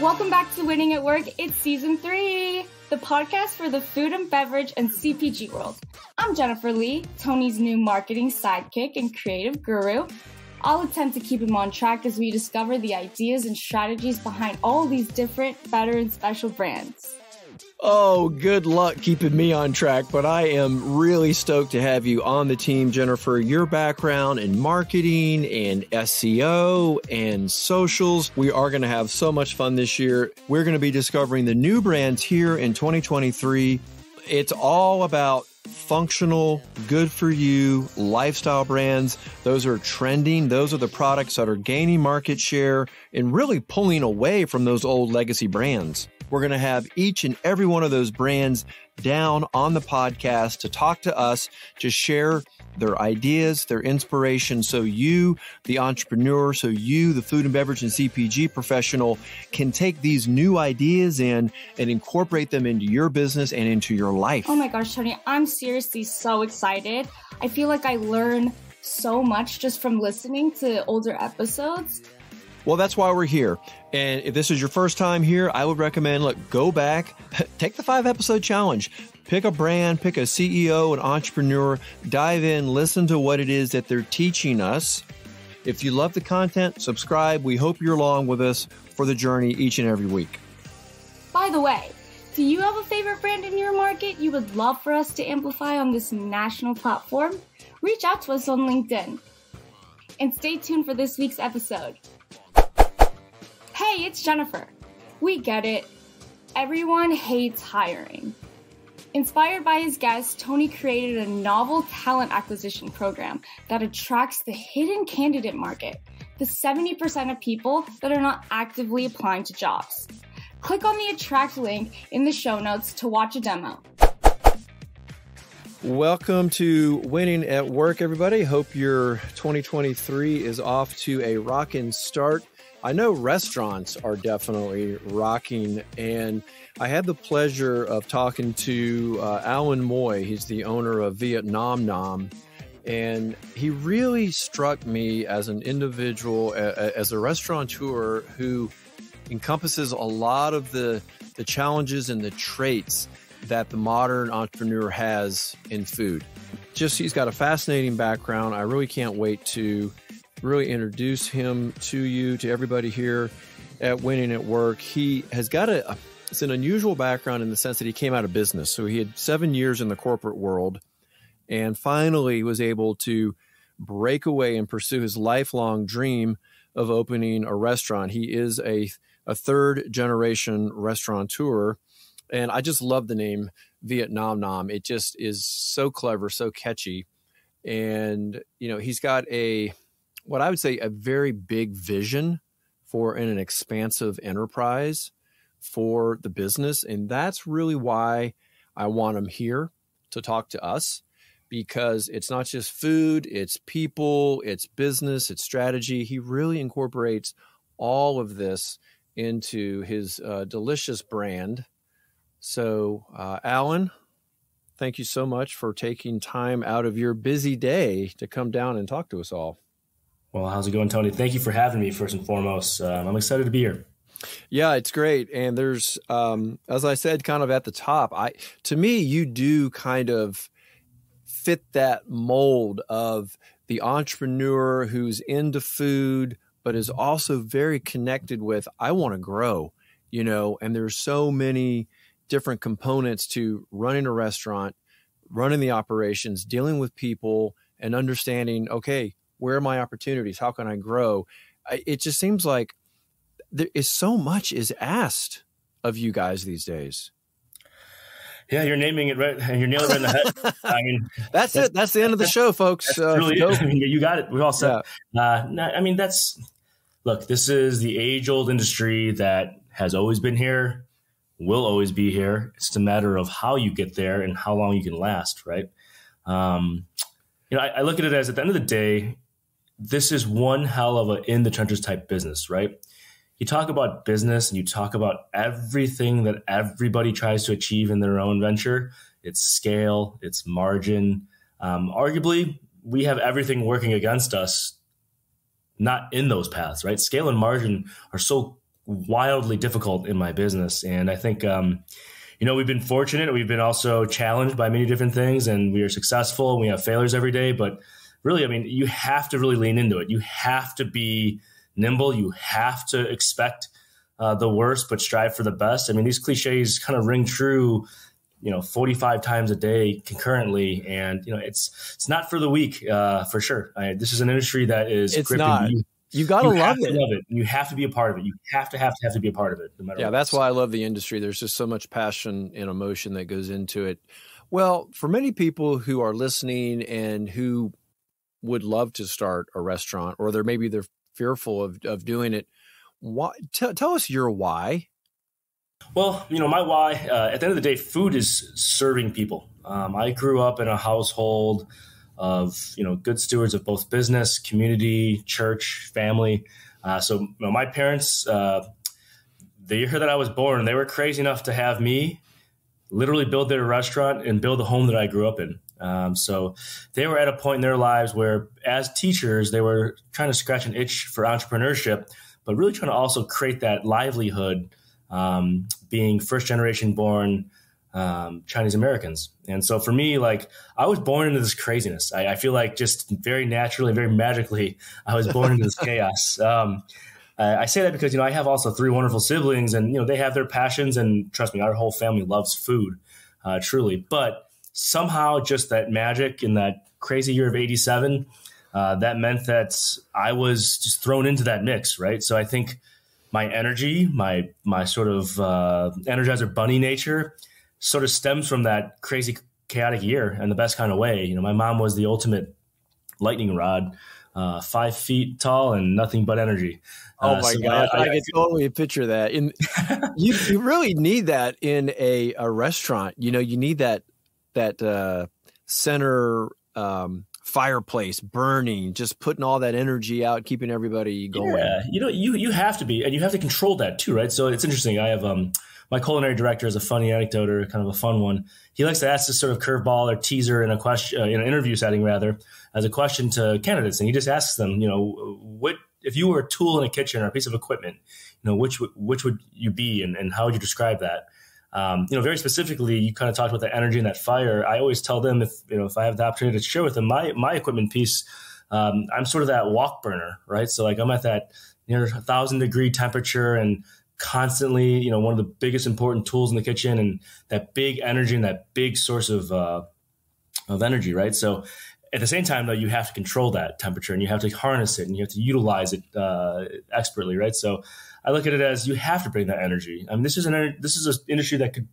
Welcome back to Winning at Work. It's season 3, the podcast for the food and beverage and CPG world. I'm Jennifer Lee, Tony's new marketing sidekick and creative guru. I'll attempt to keep him on track as we discover the ideas and strategies behind all these different, better, and special brands. Oh, good luck keeping me on track, but I am really stoked to have you on the team, Jennifer. Your background in marketing and SEO and socials. We are going to have so much fun this year. We're going to be discovering the new brands here in 2023. It's all about functional, good for you, lifestyle brands. Those are trending. Those are the products that are gaining market share and really pulling away from those old legacy brands. We're going to have each and every one of those brands down on the podcast to talk to us, to share their ideas, their inspiration. So you, the entrepreneur, so you, the food and beverage and CPG professional, can take these new ideas in and incorporate them into your business and into your life. Oh my gosh, Tony, I'm seriously so excited. I feel like I learn so much just from listening to older episodes. Well, that's why we're here. And if this is your first time here, I would recommend, go back, take the 5-episode challenge, pick a brand, pick a CEO, an entrepreneur, dive in, listen to what it is that they're teaching us. If you love the content, subscribe. We hope you're along with us for the journey each and every week. By the way, do you have a favorite brand in your market you would love for us to amplify on this national platform? Reach out to us on LinkedIn. And stay tuned for this week's episode. Hey, it's Jennifer. We get it. Everyone hates hiring. Inspired by his guest, Tony created a novel talent acquisition program that attracts the hidden candidate market, the 70% of people that are not actively applying to jobs. Click on the Attract link in the show notes to watch a demo. Welcome to Winning at Work, everybody. Hope your 2023 is off to a rockin' start. I know restaurants are definitely rocking, and I had the pleasure of talking to Alan Moy. He's the owner of Viet Nom Nom, and he really struck me as an individual, as a restaurateur who encompasses a lot of the challenges and the traits that the modern entrepreneur has in food. He's got a fascinating background. I really can't wait to really introduce him to you, to everybody here at Winning at Work. He has got it's an unusual background in the sense that he came out of business. So he had 7 years in the corporate world and finally was able to break away and pursue his lifelong dream of opening a restaurant. He is a third generation restaurateur. And I just love the name Viet Nom Nom. It just is so clever, so catchy. And, he's got what I would say a very big vision for an expansive enterprise for the business. And that's really why I want him here to talk to us, because it's not just food, it's people, it's business, it's strategy. He really incorporates all of this into his delicious brand. So, Alan, thank you so much for taking time out of your busy day to come down and talk to us all. Well, how's it going, Tony? Thank you for having me, first and foremost. I'm excited to be here. Yeah, it's great. And there's, as I said, kind of at the top, to me, you do kind of fit that mold of the entrepreneur who's into food, but is also very connected with, I want to grow, and there's so many different components to running a restaurant, running the operations, dealing with people, and understanding, okay, where are my opportunities? How can I grow? It just seems like there is so much is asked of you guys these days. Yeah, you're naming it right. You're nailing it in the head. I mean, that's it. That's the end of the show, folks. Really you got it. We're all set. Yeah. Look, this is the age-old industry that has always been here, will always be here. It's just a matter of how you get there and how long you can last, right? I look at it as, at the end of the day, this is one hell of a in the trenches type business, right? You talk about business and you talk about everything that everybody tries to achieve in their own venture. It's scale, it's margin. Arguably, we have everything working against us, not in those paths, right? Scale and margin are so wildly difficult in my business. And I think, we've been fortunate. We've been also challenged by many different things, and we are successful and we have failures every day. But really, I mean, you have to really lean into it. You have to be nimble. You have to expect the worst, but strive for the best. I mean, these cliches kind of ring true, 45 times a day concurrently. And, it's not for the weak, for sure. This is an industry that is it's gripping not. You got to love it. You have to be a part of it. You have to be a part of it. No matter yeah, what. That's why I love the industry. There's just so much passion and emotion that goes into it. Well, for many people who are listening and who would love to start a restaurant, or they're fearful of doing it, tell us your why. Well, my why, at the end of the day, food is serving people. I grew up in a household of, good stewards of both business, community, church, family. So my parents, the year that I was born, they were crazy enough to have me literally build their restaurant and build the home that I grew up in. So they were at a point in their lives where, as teachers, they were trying to scratch an itch for entrepreneurship, but really trying to also create that livelihood, being first generation born Chinese Americans. And so for me, I was born into this craziness. I feel like just very naturally, very magically, I was born into this chaos. I say that because, I have also 3 wonderful siblings, and, they have their passions, and trust me, our whole family loves food, truly. But somehow just that magic in that crazy year of 87, that meant that I was just thrown into that mix, right? So I think my energy, my sort of Energizer Bunny nature sort of stems from that crazy, chaotic year in the best kind of way. My mom was the ultimate lightning rod, 5 feet tall and nothing but energy. Oh my God. I can totally picture that. You really need that in a restaurant. You need that center fireplace burning, just putting all that energy out, keeping everybody going. Yeah, you have to be, and you have to control that too, right? So it's interesting. I have my culinary director is a funny anecdote, or kind of a fun one. He likes to ask this sort of curveball or teaser in a question, in an interview setting rather, as a question to candidates, and he just asks them, what if you were a tool in a kitchen or a piece of equipment, which would you be, and how would you describe that? Very specifically, you kind of talked about the energy and that fire. I always tell them if I have the opportunity to share with them my equipment piece, I'm sort of that walk burner, right? So I'm at that near 1,000-degree temperature and constantly, one of the biggest important tools in the kitchen, and that big energy and that big source of energy, right? So at the same time, though, you have to control that temperature, and you have to harness it, and you have to utilize it expertly, right? So I look at it as you have to bring that energy. I mean, this is an industry that could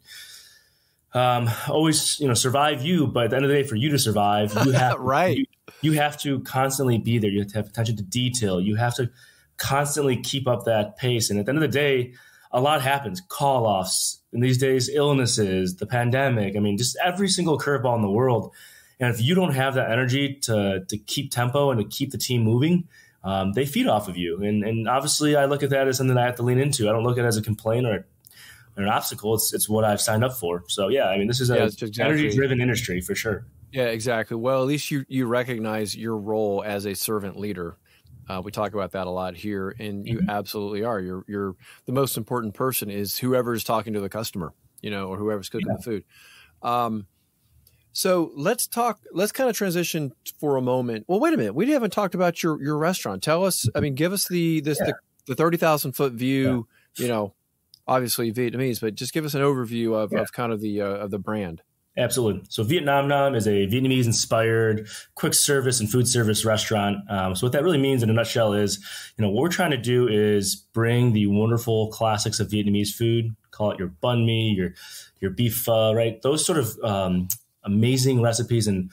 always, survive you, but at the end of the day, for you to survive, you have right. You have to constantly be there. You have to have attention to detail. You have to constantly keep up that pace. And at the end of the day, a lot happens. Call-offs, and these days, illnesses, the pandemic. I mean, just every single curveball in the world. And if you don't have that energy to keep tempo and to keep the team moving, they feed off of you. And obviously, I look at that as something that I have to lean into. I don't look at it as a complaint or an obstacle. It's what I've signed up for. So, yeah, I mean, this is an energy-driven industry for sure. Yeah, exactly. Well, at least you recognize your role as a servant leader. We talk about that a lot here, and you absolutely are. You're the most important person is whoever's talking to the customer, or whoever's cooking the food. So let's kind of transition for a moment. Well, wait a minute. We haven't talked about your restaurant. Tell us, give us the 30,000 foot view, obviously Vietnamese, but just give us an overview of kind of the brand. Absolutely. So Viet Nom Nom is a Vietnamese inspired quick service and food service restaurant. So what that really means in a nutshell is, what we're trying to do is bring the wonderful classics of Vietnamese food, call it your banh mi, your beef pho, right? Those sort of amazing recipes and,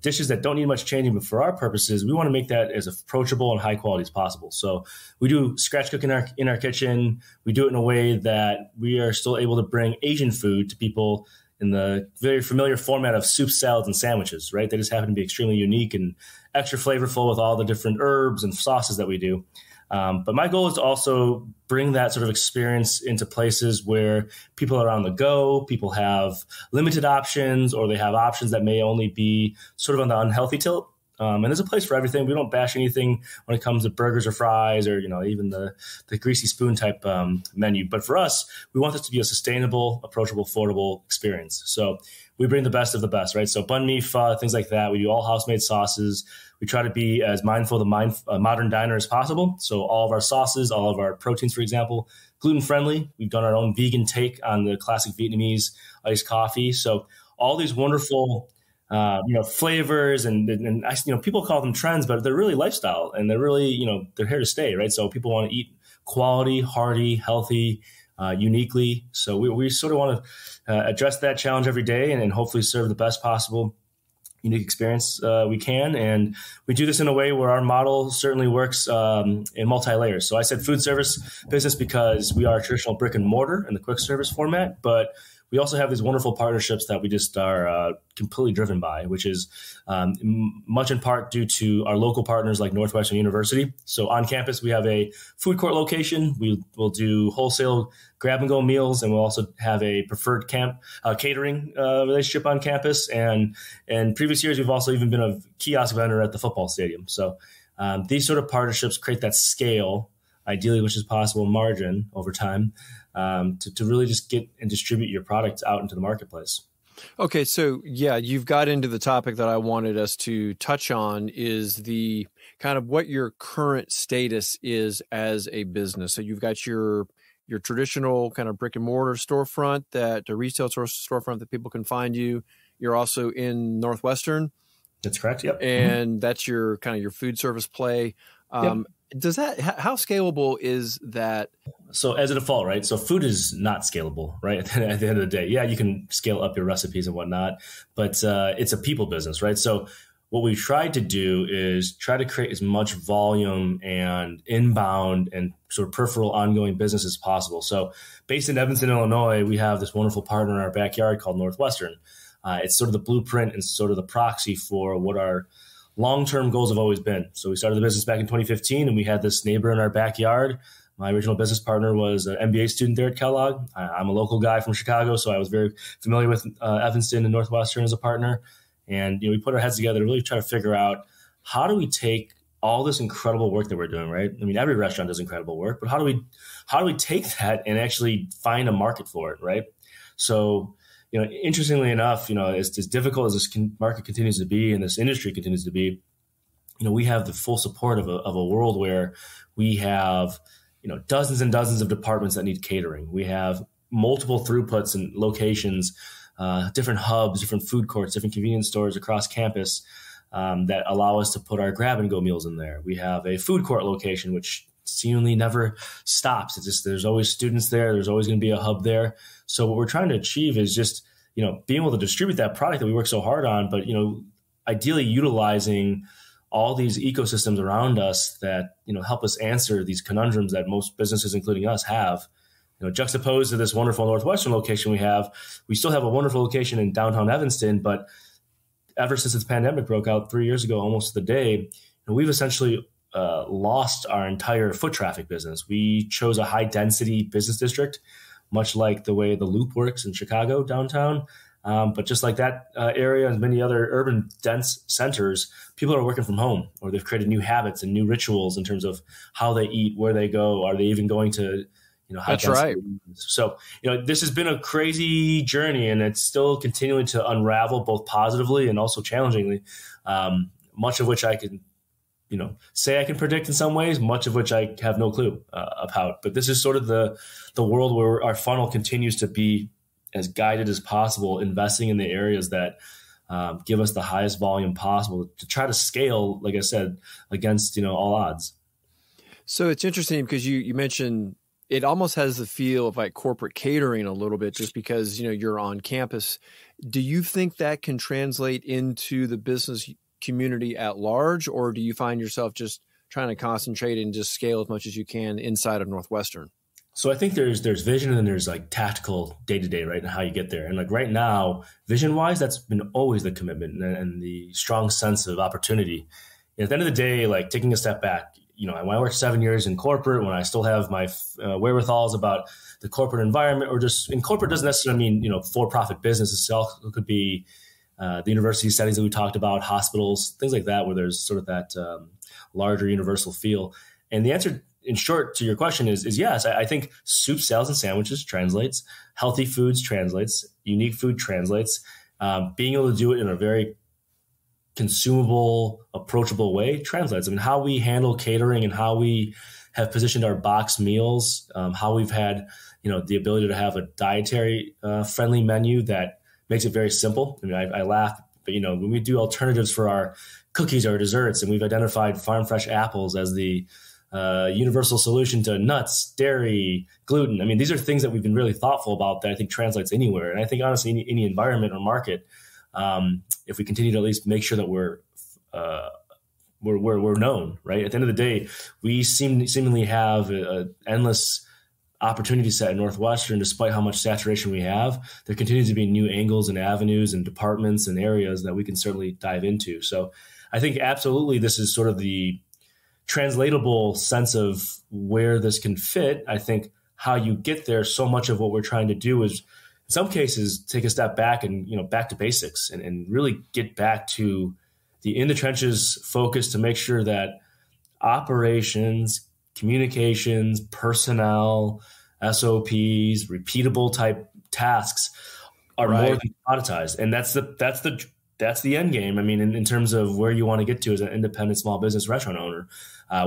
dishes that don't need much changing, but for our purposes, we want to make that as approachable and high quality as possible. So we do scratch cook in our kitchen. We do it in a way that we are still able to bring Asian food to people in the very familiar format of soup, salads, and sandwiches, right? They just happen to be extremely unique and extra flavorful with all the different herbs and sauces that we do. But my goal is to also bring that sort of experience into places where people are on the go, people have limited options, or they have options that may only be sort of on the unhealthy tilt. And there's a place for everything. We don't bash anything when it comes to burgers or fries or, even the greasy spoon type menu. But for us, we want this to be a sustainable, approachable, affordable experience. So we bring the best of the best, right? So banh mi, pho, things like that. We do all house-made sauces. We try to be as mindful of the modern diner as possible. So all of our sauces, all of our proteins, for example, gluten-friendly. We've done our own vegan take on the classic Vietnamese iced coffee. So all these wonderful flavors and people call them trends, but they're really lifestyle and they're really, they're here to stay, right? So people want to eat quality, hearty, healthy, uniquely. So we sort of want to address that challenge every day and hopefully serve the best possible unique experience we can. And we do this in a way where our model certainly works in multi-layers. So I said food service business because we are a traditional brick and mortar in the quick service format, but we also have these wonderful partnerships that we just are completely driven by, which is much in part due to our local partners like Northwestern University. So on campus, we have a food court location. We will do wholesale grab-and-go meals, and we'll also have a preferred catering relationship on campus. And in previous years, we've also even been a kiosk vendor at the football stadium. So these sort of partnerships create that scale, ideally, which is possible margin over time, to really just get and distribute your products out into the marketplace. Okay, so yeah, you've got into the topic that I wanted us to touch on is the kind of what your current status is as a business. So you've got your traditional kind of brick and mortar storefront, that a retail storefront that people can find you. You're also in Northwestern. That's correct. Yep. And that's your kind of your food service play. Yep. How scalable is that? So as a default, right? So food is not scalable, right? At the end of the day, yeah, you can scale up your recipes and whatnot, but it's a people business, right? So what we've tried to do is try to create as much volume and inbound and sort of peripheral ongoing business as possible. So based in Evanston, Illinois, we have this wonderful partner in our backyard called Northwestern. It's sort of the blueprint and sort of the proxy for what our long-term goals have always been. So we started the business back in 2015, and we had this neighbor in our backyard. My original business partner was an MBA student there at Kellogg. I'm a local guy from Chicago, so I was very familiar with Evanston and Northwestern as a partner. And we put our heads together to really try to figure out, how do we take all this incredible work that we're doing, right? I mean, every restaurant does incredible work, but how do we take that and actually find a market for it, right? So interestingly enough, as difficult as this market continues to be and this industry continues to be, we have the full support of a world where we have, dozens and dozens of departments that need catering. We have multiple throughputs and locations, different hubs, different food courts, different convenience stores across campus that allow us to put our grab-and-go meals in there. We have a food court location, which seemingly never stops. It's just, there's always students there. There's always going to be a hub there. So what we're trying to achieve is just, being able to distribute that product that we work so hard on, but, ideally utilizing all these ecosystems around us that, help us answer these conundrums that most businesses, including us, have. Juxtaposed to this wonderful Northwestern location we still have a wonderful location in downtown Evanston, but ever since this pandemic broke out 3 years ago, almost to the day, we've essentially lost our entire foot traffic business. We chose a high density business district, much like the way the Loop works in Chicago downtown. But just like that area and many other urban dense centers, people are working from home, or they've created new habits and new rituals in terms of how they eat, where they go. Are they even going to, high That's right. So, this has been a crazy journey, and it's still continuing to unravel, both positively and also challengingly, much of which I can say I can predict in some ways, much of which I have no clue about. But this is sort of the world where our funnel continues to be as guided as possible, investing in the areas that give us the highest volume possible to try to scale, like I said, against, all odds. So it's interesting because you mentioned it almost has the feel of like corporate catering a little bit, just because, you're on campus. Do you think that can translate into the business community at large, or do you find yourself just trying to concentrate and just scale as much as you can inside of Northwestern? So I think there's vision, and then there's like tactical day-to-day, right? And how you get there. And like right now, vision-wise, that's been always the commitment and the strong sense of opportunity. And at the end of the day, like taking a step back, when I worked 7 years in corporate, when I still have my wherewithals about the corporate environment, or just in corporate doesn't necessarily mean, for-profit business itself. It could be the university settings that we talked about, hospitals, things like that, where there's sort of that larger universal feel. And the answer, in short, to your question is yes. I think soup, salads, and sandwiches translates. Healthy foods translates. Unique food translates. Being able to do it in a very consumable, approachable way translates. I mean, how we handle catering and how we have positioned our box meals, how we've had, the ability to have a dietary friendly menu that makes it very simple. I mean, I laugh, but when we do alternatives for our cookies or desserts, and we've identified farm fresh apples as the universal solution to nuts, dairy, gluten. I mean, these are things that we've been really thoughtful about that I think translates anywhere. And I think honestly, any environment or market, if we continue to at least make sure that we're known, right? At the end of the day, we seemingly have an endless opportunity set in Northwestern. Despite how much saturation we have, there continues to be new angles and avenues and departments and areas that we can certainly dive into. So I think absolutely this is sort of the translatable sense of where this can fit. I think how you get there, so much of what we're trying to do is in some cases take a step back and back to basics and really get back to the in the trenches focus to make sure that operations, communications, personnel, SOPs, repeatable type tasks are more than commoditized. And that's the end game. I mean, in terms of where you want to get to as an independent small business restaurant owner,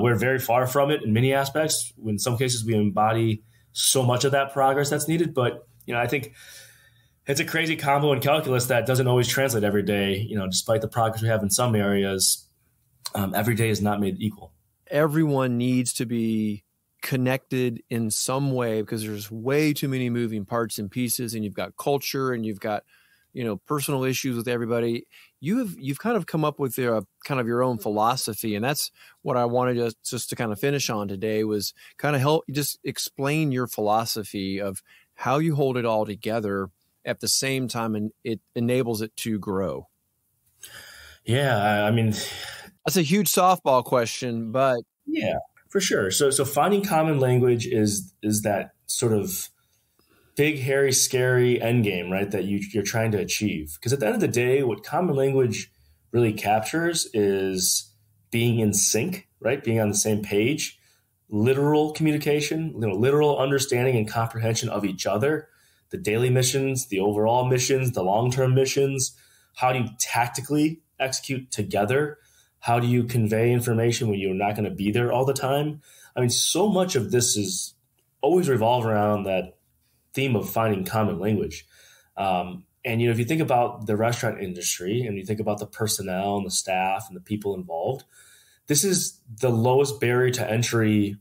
we're very far from it in many aspects. In some cases, we embody so much of that progress that's needed. But, I think it's a crazy combo in calculus that doesn't always translate every day. Despite the progress we have in some areas, every day is not made equal. Everyone needs to be connected in some way because there's way too many moving parts and pieces, and you've got culture and you've got personal issues with everybody. You've kind of come up with kind of your own philosophy, and that's what I wanted just to kind of finish on today, was kind of help just explain your philosophy of how you hold it all together at the same time, and it enables it to grow. Yeah, I mean, that's a huge softball question, but yeah, for sure. So finding common language is that sort of big, hairy, scary end game, right? That you're trying to achieve. Because at the end of the day, what common language really captures is being in sync, right? Being on the same page, literal communication, literal understanding and comprehension of each other, the daily missions, the overall missions, the long-term missions. How do you tactically execute together? How do you convey information when you're not going to be there all the time? I mean, so much of this is always revolve around that theme of finding common language. And, if you think about the restaurant industry and you think about the personnel and the staff and the people involved, this is the lowest barrier to entry,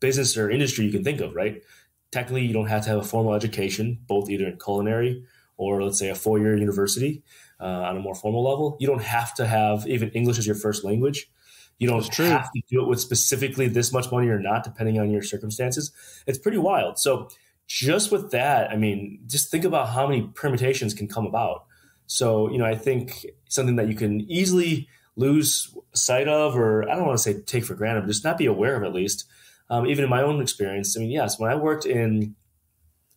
business or industry you can think of, right? Technically, you don't have to have a formal education, both either in culinary or let's say a 4-year university on a more formal level. You don't have to have even English as your first language. You don't have to do it with specifically this much money or not, depending on your circumstances. It's pretty wild. So just with that, I mean, just think about how many permutations can come about. So, I think something that you can easily lose sight of, or I don't want to say take for granted, but just not be aware of at least. Even in my own experience, I mean, yes, when I worked in,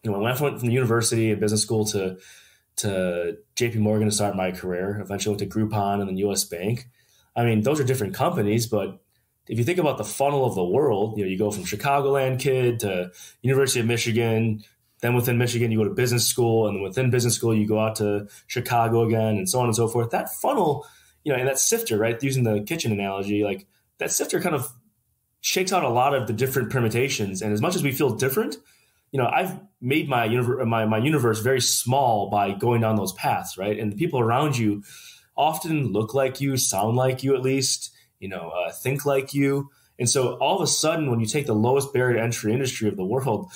when I went from the university and business school to JP Morgan to start my career, eventually went to Groupon and then US Bank. I mean, those are different companies, but if you think about the funnel of the world, you go from Chicagoland kid to University of Michigan, then within Michigan, you go to business school, and then within business school, you go out to Chicago again, and so on and so forth. That funnel, and that sifter, right? Using the kitchen analogy, like that sifter kind of shakes out a lot of the different permutations. And as much as we feel different, I've made my universe very small by going down those paths, right? And the people around you often look like you, sound like you at least, think like you. And so all of a sudden, when you take the lowest barrier to entry industry of the world,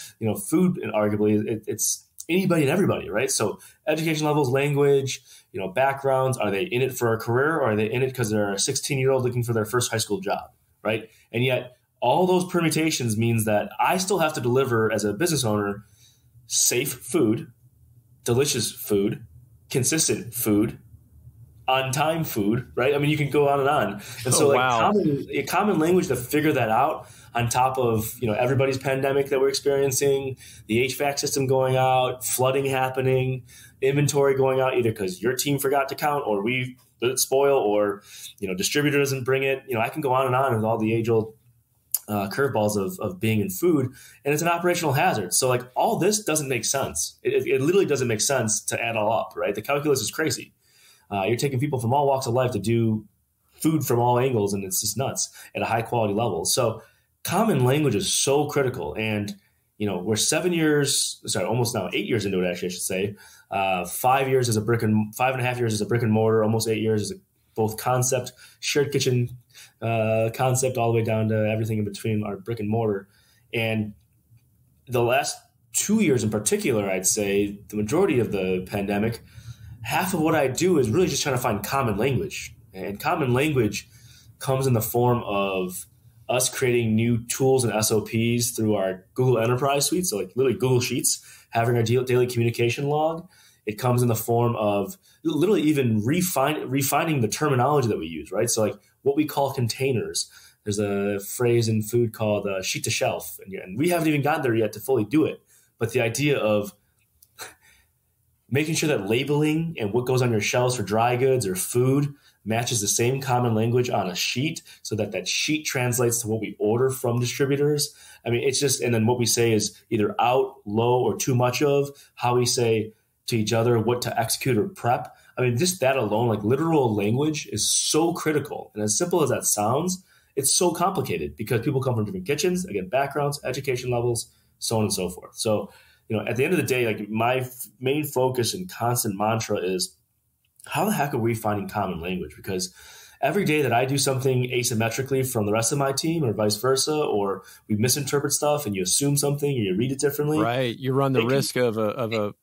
food, and arguably it's anybody and everybody, right? So education levels, language, backgrounds, are they in it for a career, or are they in it because they're a 16-year-old looking for their first high school job, right? And yet all those permutations means that I still have to deliver as a business owner safe food, delicious food, consistent food, on time food, right? I mean, you can go on and on. And so common language to figure that out on top of, everybody's pandemic that we're experiencing, the HVAC system going out, flooding happening, inventory going out, either because your team forgot to count or we let it spoil or, distributor doesn't bring it. I can go on and on with all the age-old curveballs of being in food, and it's an operational hazard. So like all this doesn't make sense. It literally doesn't make sense to add all up, right? The calculus is crazy. You're taking people from all walks of life to do food from all angles, and it's just nuts at a high quality level. So common language is so critical. And, we're 8 years into it, actually, I should say. 5 years as 5.5 years as a brick and mortar, almost 8 years as both concept, shared kitchen concept, all the way down to everything in between our brick and mortar. And the last 2 years in particular, I'd say the majority of the pandemic, half of what I do is really just trying to find common language. And common language comes in the form of us creating new tools and SOPs through our Google Enterprise Suite. So like literally Google Sheets, having our daily communication log. It comes in the form of literally even refining the terminology that we use, right? So like what we call containers. There's a phrase in food called sheet to shelf. And we haven't even gotten there yet to fully do it. But the idea of making sure that labeling and what goes on your shelves for dry goods or food matches the same common language on a sheet so that sheet translates to what we order from distributors. I mean, it's just, and then what we say is either out, low, or too much of, how we say to each other what to execute or prep. I mean, just that alone, like literal language is so critical. And as simple as that sounds, it's so complicated because people come from different kitchens, again, backgrounds, education levels, so on and so forth. So, at the end of the day, like my main focus and constant mantra is how the heck are we finding common language? Because every day that I do something asymmetrically from the rest of my team or vice versa, or we misinterpret stuff and you assume something or you read it differently. Right. You run the risk of a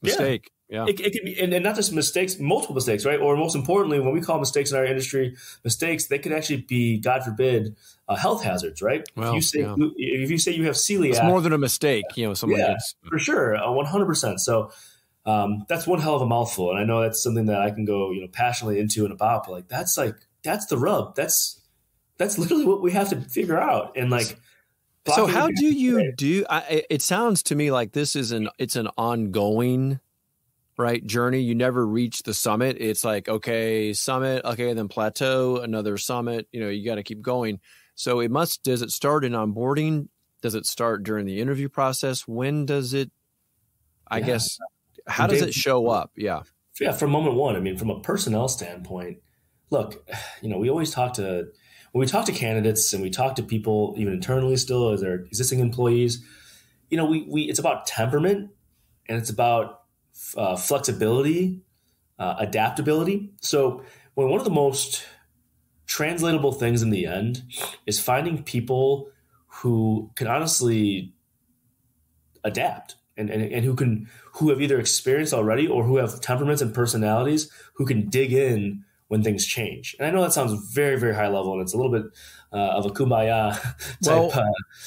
mistake. Yeah. It can be, and not just mistakes, multiple mistakes, right? Or most importantly, when we call mistakes in our industry mistakes, they could actually be, God forbid, health hazards, right? Well, if you say you have celiac, it's more than a mistake, someone gets. For sure, 100%. So that's one hell of a mouthful, and I know that's something that I can go, passionately into and about. But like that's the rub. That's literally what we have to figure out, and like. So how do you do? It sounds to me like this is it's an ongoing. Right, journey. You never reach the summit. It's like, okay, summit, okay, then plateau, another summit. You got to keep going. So does it start in onboarding? Does it start during the interview process? When does it, I guess, how does it show up? Yeah. Yeah, from moment one. I mean, from a personnel standpoint, look, we always when we talk to candidates and we talk to people even internally still as their existing employees, it's about temperament and it's about flexibility, adaptability. So one of the most translatable things in the end is finding people who can honestly adapt and who have either experienced already or who have temperaments and personalities who can dig in when things change. And I know that sounds very, very high level and it's a little bit of a kumbaya type. Well,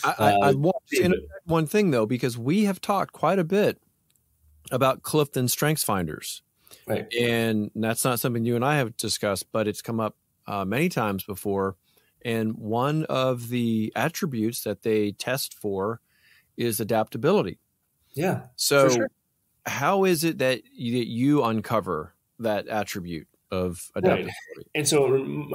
I want to interject one thing though, because we have talked quite a bit about Clifton StrengthsFinders. Right. And that's not something you and I have discussed, but it's come up many times before. And one of the attributes that they test for is adaptability. Yeah. So for sure. How is it that you uncover that attribute of adaptability? Right. And so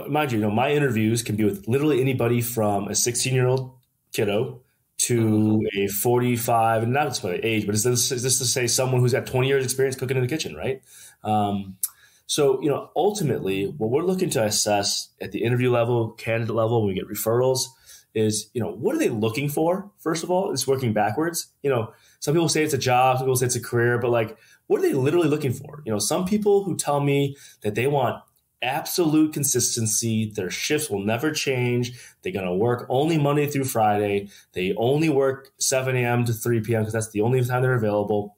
mind you, my interviews can be with literally anybody from a 16-year-old kiddo to a 45, and not just by age, but is this to say someone who's got 20 years experience cooking in the kitchen, right? So, ultimately what we're looking to assess at the interview level, candidate level, when we get referrals is, what are they looking for? First of all, it's working backwards. Some people say it's a job, some people say it's a career, but like, what are they literally looking for? Some people who tell me that they want absolute consistency. Their shifts will never change. They're going to work only Monday through Friday. They only work 7 a.m. to 3 p.m. because that's the only time they're available.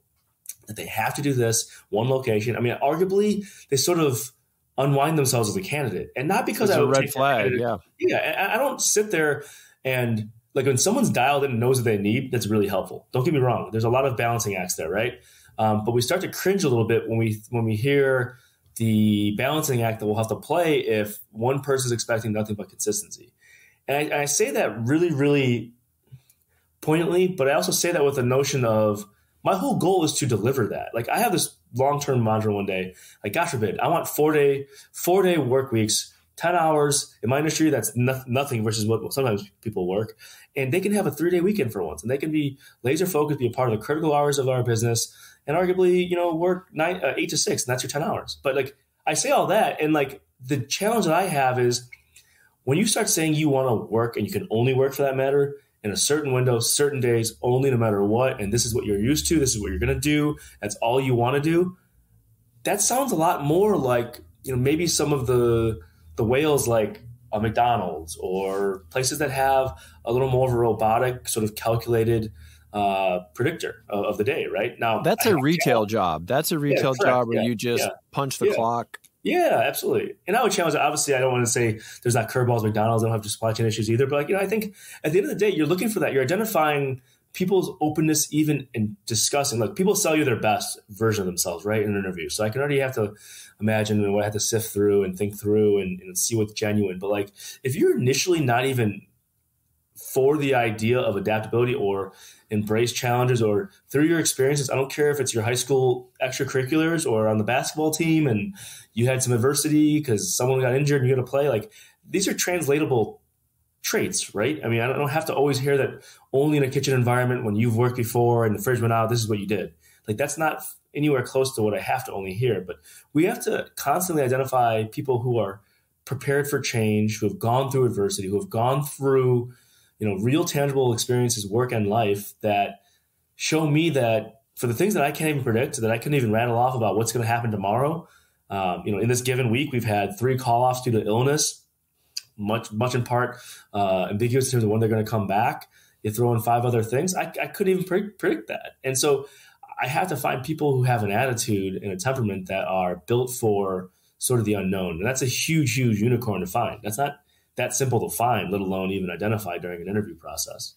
That they have to do this one location. I mean, arguably, they sort of unwind themselves as a candidate. And not because it's a red flag. Yeah. Yeah. I don't sit there and like when someone's dialed in and knows what they need, that's really helpful. Don't get me wrong. There's a lot of balancing acts there, right? But we start to cringe a little bit when we hear the balancing act that we'll have to play if one person is expecting nothing but consistency. And I say that really, really poignantly, but I also say that with the notion of my whole goal is to deliver that. Like I have this long-term mantra one day, like God forbid, I want 4-day work weeks, 10 hours in my industry. That's nothing versus what sometimes people work. And they can have a 3-day weekend for once, and they can be laser focused, be a part of the critical hours of our business, and arguably, work 8 to 6, and that's your 10 hours. But like I say all that, and like the challenge that I have is when you start saying you want to work, and you can only work for that matter in a certain window, certain days only, no matter what, and this is what you're used to, this is what you're going to do, that's all you want to do. That sounds a lot more like, maybe some of the whales like a McDonald's or places that have a little more of a robotic sort of calculated predictor of the day, right? Now that's a retail job. That's a retail job where you just punch the clock. Yeah, absolutely. And I would challenge, obviously, I don't want to say there's not curveballs at McDonald's, they don't have supply chain issues either. But I think at the end of the day, you're looking for that. You're identifying people's openness even in discussing. Like people sell you their best version of themselves, right, in an interview. So I can already have to imagine what I have to sift through and think through and see what's genuine. But like if you're initially not even for the idea of adaptability or embrace challenges, or through your experiences, I don't care if it's your high school extracurriculars or on the basketball team and you had some adversity because someone got injured and you got to play, like these are translatable traits, right? I mean, I don't have to always hear that only in a kitchen environment when you've worked before and the fridge went out, this is what you did. Like that's not anywhere close to what I have to only hear. But we have to constantly identify people who are prepared for change, who have gone through adversity, who have gone through real tangible experiences, work and life, that show me that for the things that I can't even predict, that I couldn't even rattle off about what's going to happen tomorrow. In this given week, we've had 3 call-offs due to illness, much in part ambiguous in terms of when they're going to come back. You throw in 5 other things. I couldn't even predict that. And so I have to find people who have an attitude and a temperament that are built for sort of the unknown. And that's a huge, huge unicorn to find. That's not that simple to find, let alone even identify during an interview process.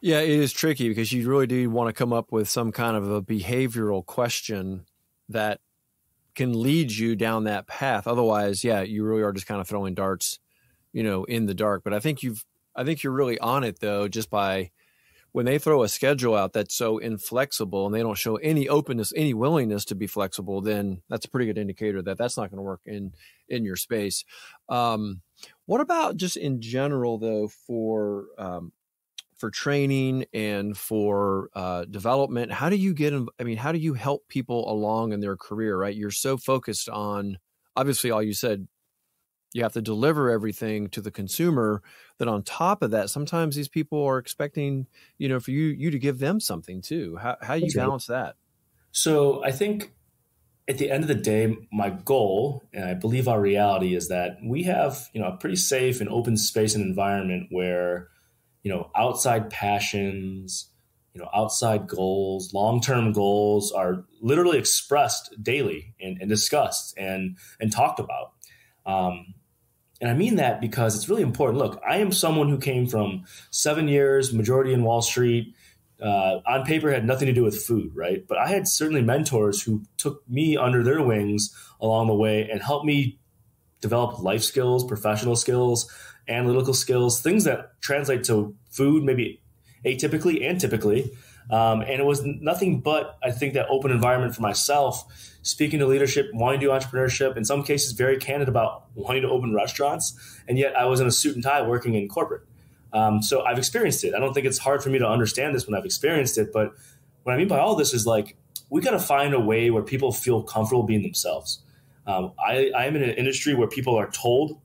Yeah, it is tricky because you really do want to come up with some kind of a behavioral question that can lead you down that path. Otherwise, you really are just kind of throwing darts, in the dark. But I think you're really on it though, just by when they throw a schedule out that's so inflexible and they don't show any openness, any willingness to be flexible, then that's a pretty good indicator that that's not going to work in your space. What about just in general though, for training and for development? How do you help people along in their career, right? You're so focused on, obviously, all you said, you have to deliver everything to the consumer, that on top of that, sometimes these people are expecting, for you to give them something too. How do you balance that? So I think at the end of the day, my goal, and I believe our reality, is that we have, a pretty safe and open space and environment where, outside passions, outside goals, long-term goals are literally expressed daily and discussed and talked about. And I mean that because it's really important. Look, I am someone who came from 7 years, majority in Wall Street, on paper had nothing to do with food, right? But I had certainly mentors who took me under their wings along the way and helped me develop life skills, professional skills, analytical skills, things that translate to food, maybe atypically and typically. And it was nothing but, I think, that open environment for myself, speaking to leadership, wanting to do entrepreneurship, in some cases very candid about wanting to open restaurants. And yet I was in a suit and tie working in corporate. So I've experienced it. I don't think it's hard for me to understand this when I've experienced it. But what I mean by all this is like, we got to find a way where people feel comfortable being themselves. I am in an industry where people are told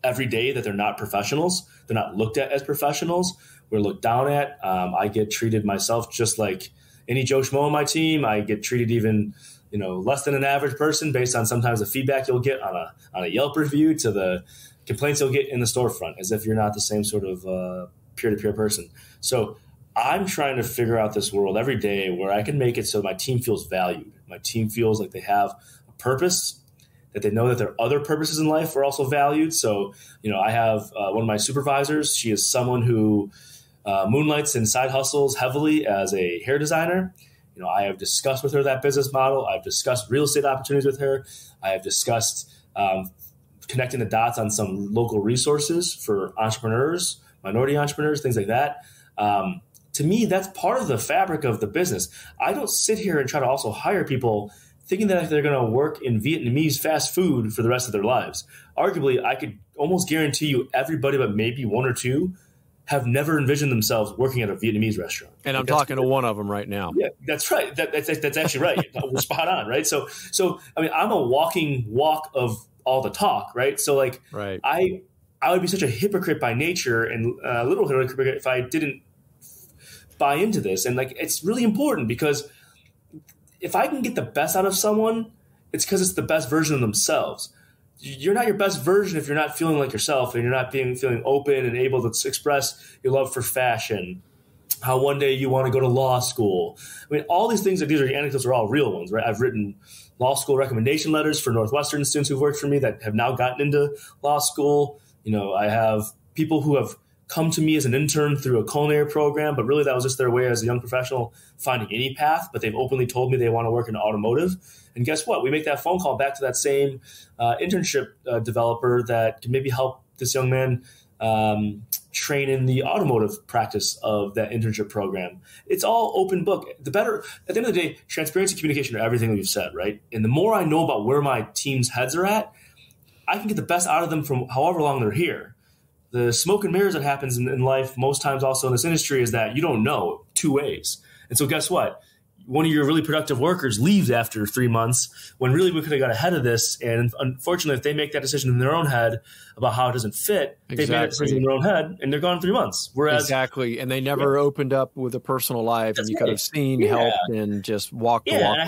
every day that they're not professionals. They're not looked at as professionals. We're looked down at. I get treated myself just like any Joe Schmo on my team. I get treated even, less than an average person based on sometimes the feedback you'll get on a Yelp review to the complaints you'll get in the storefront, as if you're not the same sort of peer-to-peer person. So I'm trying to figure out this world every day where I can make it so my team feels valued. My team feels like they have a purpose, that they know that their other purposes in life are also valued. So, I have one of my supervisors. She is someone who moonlights and side hustles heavily as a hair designer. I have discussed with her that business model. I've discussed real estate opportunities with her. I have discussed connecting the dots on some local resources for entrepreneurs, minority entrepreneurs, things like that. To me, that's part of the fabric of the business. I don't sit here and try to also hire people thinking that they're going to work in Vietnamese fast food for the rest of their lives. Arguably, I could almost guarantee you everybody but maybe one or two have never envisioned themselves working at a Vietnamese restaurant. And I'm talking to one of them right now. Yeah, that's right. That's actually right. We're spot on, right? So I mean, I'm a walking walk of all the talk, right? So like, right. I would be such a hypocrite by nature and a little hypocrite if I didn't buy into this. And like, it's really important because if I can get the best out of someone, it's because it's the best version of themselves. You're not your best version if you're not feeling like yourself and you're not feeling open and able to express your love for fashion, how one day you want to go to law school. I mean, all these things, these are anecdotes, are all real ones, right? I've written law school recommendation letters for Northwestern students who've worked for me that have now gotten into law school. I have people who have come to me as an intern through a culinary program, but really that was just their way as a young professional finding any path, but they've openly told me they want to work in automotive. And guess what? We make that phone call back to that same internship developer that can maybe help this young man train in the automotive practice of that internship program. It's all open book. The better, at the end of the day, transparency, communication are everything that we've said, right? And the more I know about where my team's heads are at, I can get the best out of them from however long they're here. The smoke and mirrors that happens in life most times also in this industry is that you don't know two ways. And so guess what? One of your really productive workers leaves after 3 months when really we could have got ahead of this. And unfortunately, if they make that decision in their own head about how it doesn't fit, they've made that decision in their own head and they're gone in 3 months. Whereas exactly. And they never opened up with a personal life and you could have seen, helped, and just walked the walk.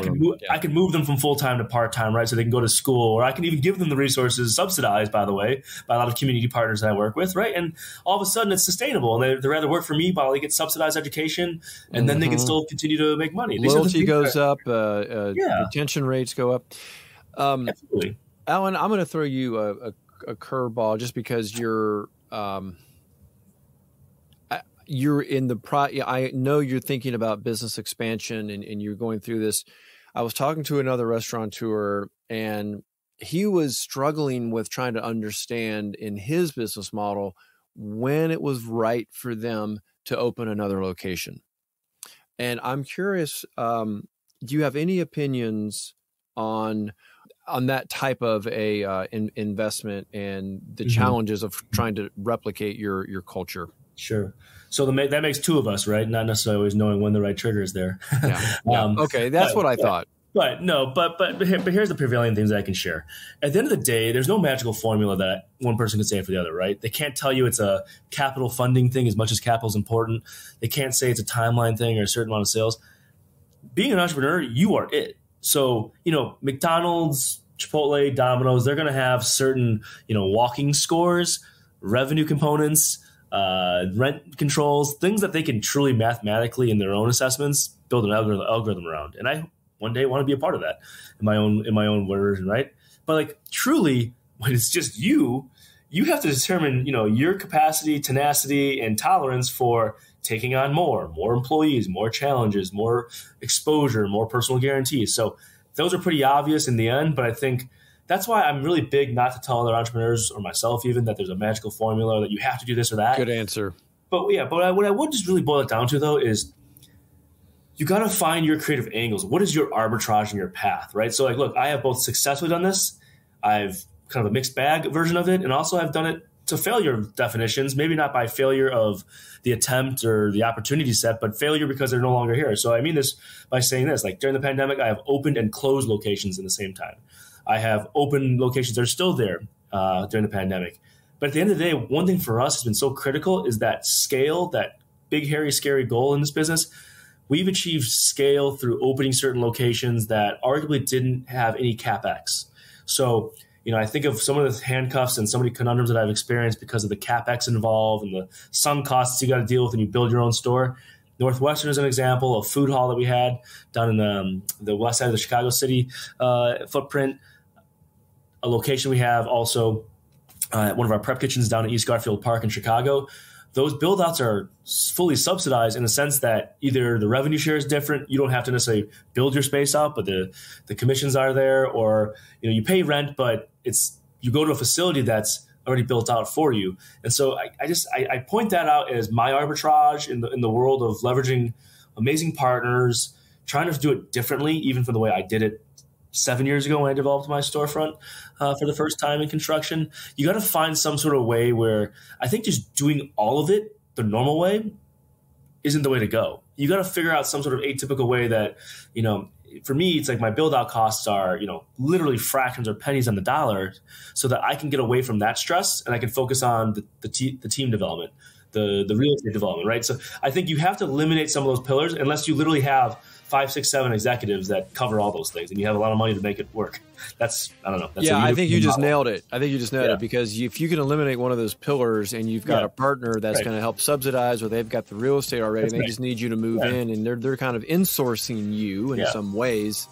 I can move them from full-time to part-time, right? So they can go to school, or I can even give them the resources subsidized, by the way, by a lot of community partners that I work with, right? And all of a sudden it's sustainable. And they'd rather work for me while they get subsidized education and then they can still continue to make money. Loyalty goes up, retention rates go up. Absolutely. Alan, I'm going to throw you a curveball just because you're in the I know you're thinking about business expansion and you're going through this. I was talking to another restaurateur and he was struggling with trying to understand in his business model when it was right for them to open another location. And I'm curious, do you have any opinions on that type of a investment and the challenges of trying to replicate your culture? Sure. So that makes two of us, right? Not necessarily always knowing when the right trigger is there. Yeah. Okay, that's what I thought. But here's the prevailing things that I can share. At the end of the day, there's no magical formula that one person can say for the other, right? They can't tell you it's a capital funding thing as much as capital is important. They can't say it's a timeline thing or a certain amount of sales. Being an entrepreneur, you are it. So, McDonald's, Chipotle, Domino's, they're going to have certain, walking scores, revenue components, rent controls, things that they can truly mathematically in their own assessments build an algorithm around. And I one day want to be a part of that in my own version, right? But like truly, when it's just you have to determine, your capacity, tenacity, and tolerance for taking on more employees, more challenges, more exposure, more personal guarantees. So those are pretty obvious in the end, but I think that's why I'm really big not to tell other entrepreneurs or myself even that there's a magical formula that you have to do this or that. Good answer. But what I would just really boil it down to though is you got to find your creative angles. What is your arbitrage in your path, right? So like, look, I have both successfully done this. I've kind of a mixed bag version of it. And also I've done it to failure definitions, maybe not by failure of the attempt or the opportunity set, but failure because they're no longer here. So I mean this by saying this, like during the pandemic, I have opened and closed locations in the same time. I have open locations that are still there during the pandemic. But at the end of the day, one thing for us has been so critical is that scale, that big, hairy, scary goal in this business. We've achieved scale through opening certain locations that arguably didn't have any CapEx. So, I think of some of the handcuffs and so many conundrums that I've experienced because of the CapEx involved and the sunk costs you got to deal with when you build your own store. Northwestern is an example, a food hall that we had down in the west side of the Chicago city footprint. A location we have also at one of our prep kitchens down at East Garfield Park in Chicago. those build outs are fully subsidized in the sense that either the revenue share is different. You don't have to necessarily build your space out, but the commissions are there, or, you pay rent, but you go to a facility that's already built out for you. And so I point that out as my arbitrage in the world of leveraging amazing partners, trying to do it differently, even from the way I did it 7 years ago when I developed my storefront for the first time in construction. You got to find some sort of way where I think just doing all of it the normal way isn't the way to go. You got to figure out some sort of atypical way that, for me, it's like my build out costs are, literally fractions or pennies on the dollar, so that I can get away from that stress and I can focus on the team development, the real estate development, right? So I think you have to eliminate some of those pillars unless you literally have 5, 6, 7 executives that cover all those things and you have a lot of money to make it work. I don't know. I think you just nailed it. Because if you can eliminate one of those pillars and you've got a partner that's going to help subsidize, or they've got the real estate already, and they just need you to move in, and they're kind of insourcing you in some ways.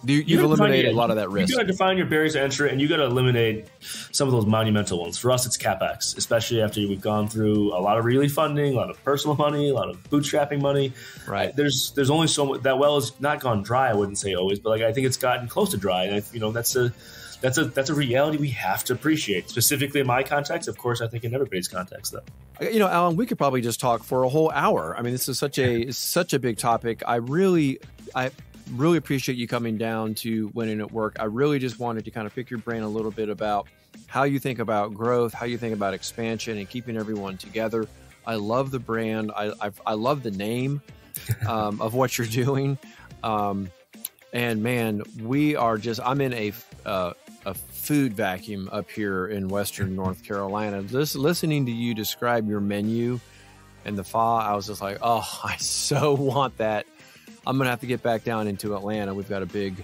You've eliminated a lot of that risk. You got to define your barriers to entry, and you got to eliminate some of those monumental ones. For us, it's CapEx, especially after we've gone through a lot of really funding, a lot of personal money, a lot of bootstrapping money. Right. There's only so much. That well has not gone dry, I wouldn't say always, but I think it's gotten close to dry. And that's a reality we have to appreciate. Specifically in my context, of course, I think in everybody's context, though. Alan, we could probably just talk for a whole hour. I mean, this is such a big topic. I really appreciate you coming down to Winning at Work. I really just wanted to kind of pick your brain a little bit about how you think about growth, how you think about expansion, and keeping everyone together. I love the brand. I love the name of what you're doing. And man, I'm in a food vacuum up here in Western North Carolina. Just listening to you describe your menu and the pho, I was just like, oh, I so want that. I'm going to have to get back down into Atlanta. We've got a big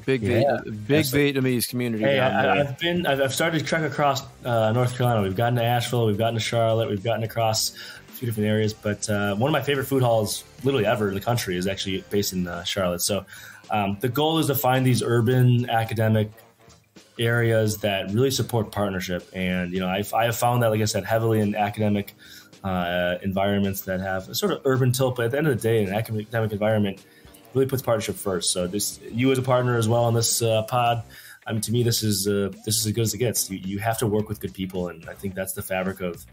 Vietnamese community down there. I've started to trek across North Carolina. We've gotten to Asheville, we've gotten to Charlotte, we've gotten across a few different areas. But one of my favorite food halls literally ever in the country is actually based in Charlotte. So the goal is to find these urban academic areas that really support partnership. And, I have found that, like I said, heavily in academic environments that have a sort of urban tilt, but at the end of the day, an academic environment really puts partnership first. So you as a partner as well on this pod, I mean, to me, this is as good as it gets. You have to work with good people, and I think that's the fabric of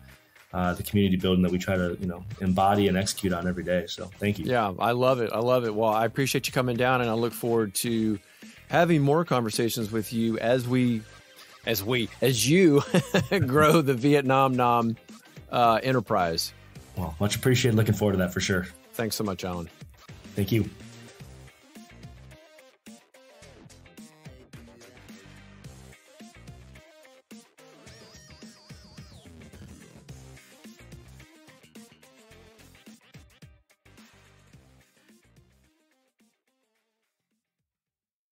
the community building that we try to embody and execute on every day. So thank you. Yeah, I love it. Well, I appreciate you coming down, and I look forward to having more conversations with you as you grow the Viet Nom Nom enterprise. Well, much appreciated. Looking forward to that for sure. Thanks so much, Alan. Thank you.